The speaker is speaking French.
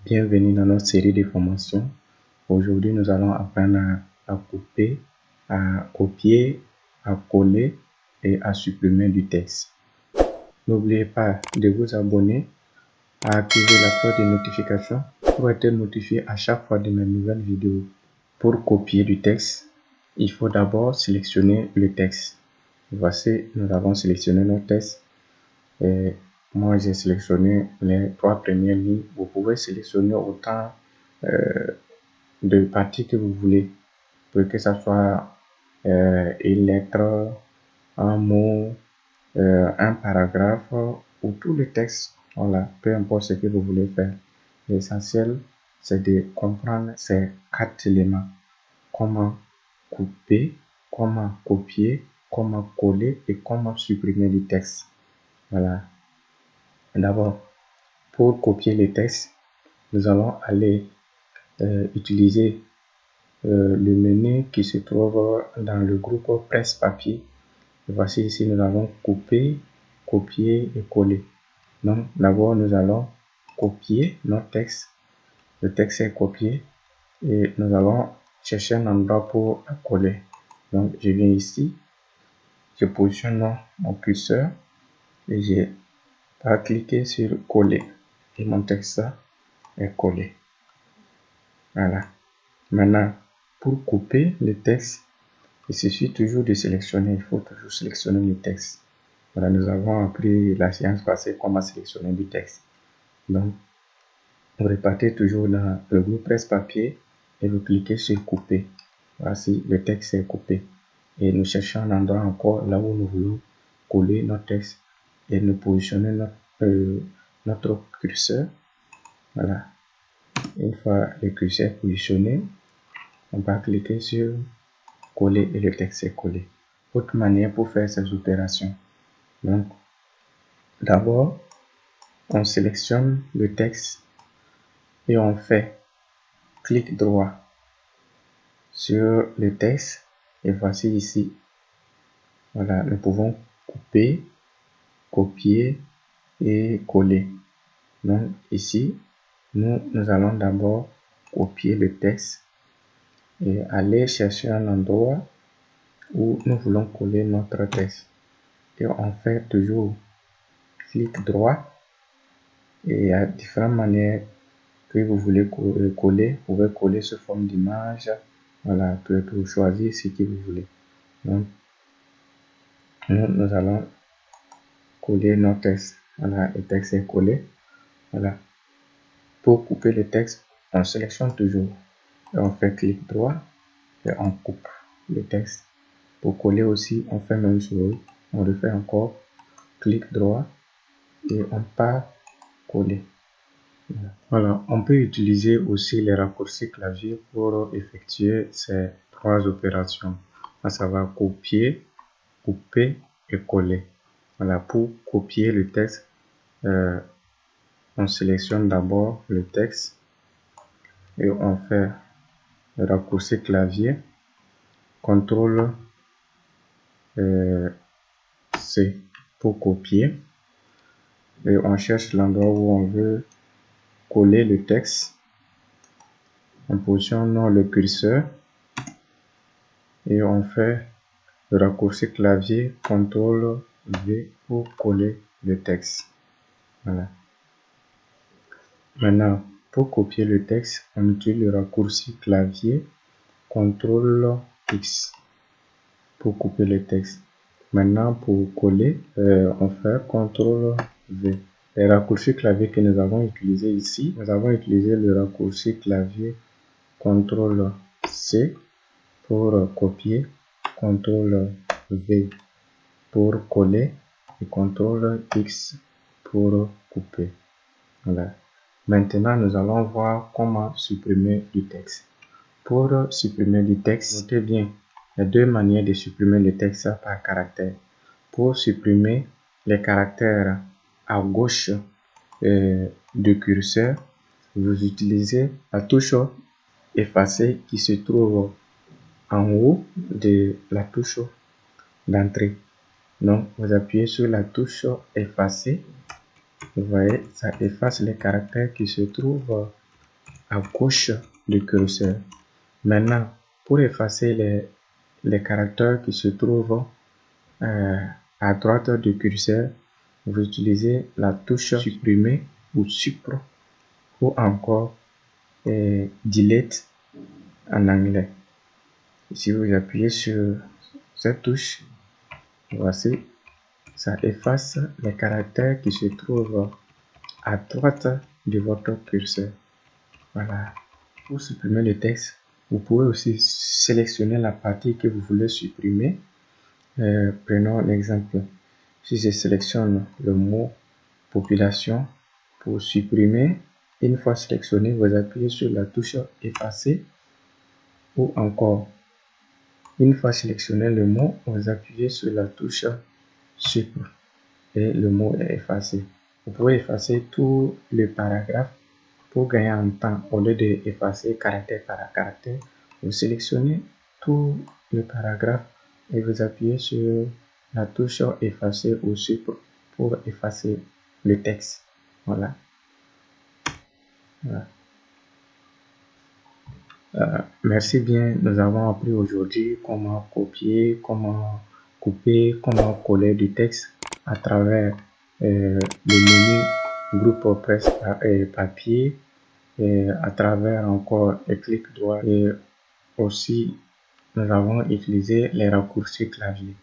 Bienvenue dans notre série de formations. Aujourd'hui, nous allons apprendre à couper, à copier, à coller et à supprimer du texte. N'oubliez pas de vous abonner, à activer la cloche de notification pour être notifié à chaque fois de mes nouvelles vidéos. Pour copier du texte, il faut d'abord sélectionner le texte. Voici, nous avons sélectionné notre texte. Et moi, j'ai sélectionné les 3 premières lignes. Vous pouvez sélectionner autant de parties que vous voulez, pour que ce soit une lettre, un mot, un paragraphe ou tout le texte. Voilà, peu importe ce que vous voulez faire. L'essentiel, c'est de comprendre ces 4 éléments. Comment couper, comment copier, comment coller et comment supprimer du texte. Voilà. D'abord, pour copier le texte, nous allons aller utiliser le menu qui se trouve dans le groupe presse-papier. Voici ici, nous allons couper, copier et coller. Donc, d'abord, nous allons copier notre texte. Le texte est copié et nous allons chercher un endroit pour coller. Donc, je viens ici, je positionne mon curseur et j'ai cliqué sur coller et mon texte est collé. Voilà. Maintenant, pour couper le texte, il suffit toujours de sélectionner. Il faut toujours sélectionner le texte. Voilà, nous avons appris la séance passée comment sélectionner du texte. Donc, vous repartez toujours dans le groupe presse-papier et vous cliquez sur couper. Voici, le texte est coupé. Et nous cherchons un endroit encore là où nous voulons coller notre texte et nous positionner notre curseur. Voilà. Une fois le curseur positionné, on va cliquer sur coller et le texte est collé. Autre manière pour faire ces opérations. Donc, d'abord, on sélectionne le texte et on fait clic droit sur le texte et voici ici. Voilà, nous pouvons couper, copier et coller. Donc ici, nous allons d'abord copier le texte et aller chercher un endroit où nous voulons coller notre texte. Et on fait toujours clic droit et il y a différentes manières que vous voulez coller. Vous pouvez coller sous forme d'image. Voilà, pour choisir ce que vous voulez. Donc, nous allons coller notre texte. Voilà, le texte est collé. Voilà. Pour couper le texte, on sélectionne toujours. Et on fait clic droit et on coupe le texte. Pour coller aussi, on fait même chose. On refait encore clic droit et on part coller. Voilà, on peut utiliser aussi les raccourcis clavier pour effectuer ces 3 opérations, à savoir copier, couper et coller. Voilà, pour copier le texte, on sélectionne d'abord le texte et on fait le raccourci clavier, CTRL C pour copier et on cherche l'endroit où on veut coller le texte. On positionne le curseur et on fait le raccourci clavier CTRL V pour coller le texte. Voilà. Maintenant, pour copier le texte, on utilise le raccourci clavier CTRL X pour couper le texte. Maintenant, pour coller, on fait CTRL V. Les raccourcis clavier que nous avons utilisé ici, nous avons utilisé le raccourci clavier CTRL C pour copier, CTRL V pour coller et CTRL X pour couper. Voilà. Maintenant, nous allons voir comment supprimer du texte. Pour supprimer du texte, notez bien, il y a 2 manières de supprimer le texte par caractère. Pour supprimer les caractères à gauche du curseur, vous utilisez la touche effacer qui se trouve en haut de la touche d'entrée. Donc, vous appuyez sur la touche effacer. Vous voyez, ça efface les caractères qui se trouvent à gauche du curseur. Maintenant, pour effacer les caractères qui se trouvent à droite du curseur, vous utilisez la touche supprimer ou suppre ou encore delete en anglais. Si vous appuyez sur cette touche, voici, ça efface les caractères qui se trouvent à droite de votre curseur. Voilà. Pour supprimer le texte, vous pouvez aussi sélectionner la partie que vous voulez supprimer. Prenons l'exemple. Si je sélectionne le mot population pour supprimer, une fois sélectionné, vous appuyez sur la touche effacer ou encore une fois sélectionné le mot, vous appuyez sur la touche supprimé et le mot est effacé. Vous pouvez effacer tout le paragraphe pour gagner en temps. Au lieu d'effacer caractère par caractère, vous sélectionnez tout le paragraphe et vous appuyez sur la touche effacer ou supprimé pour effacer le texte. Voilà. Merci bien. Nous avons appris aujourd'hui comment copier, comment couper, comment coller du texte à travers le menu groupe presse papier et à travers encore le clic droit et aussi nous avons utilisé les raccourcis clavier.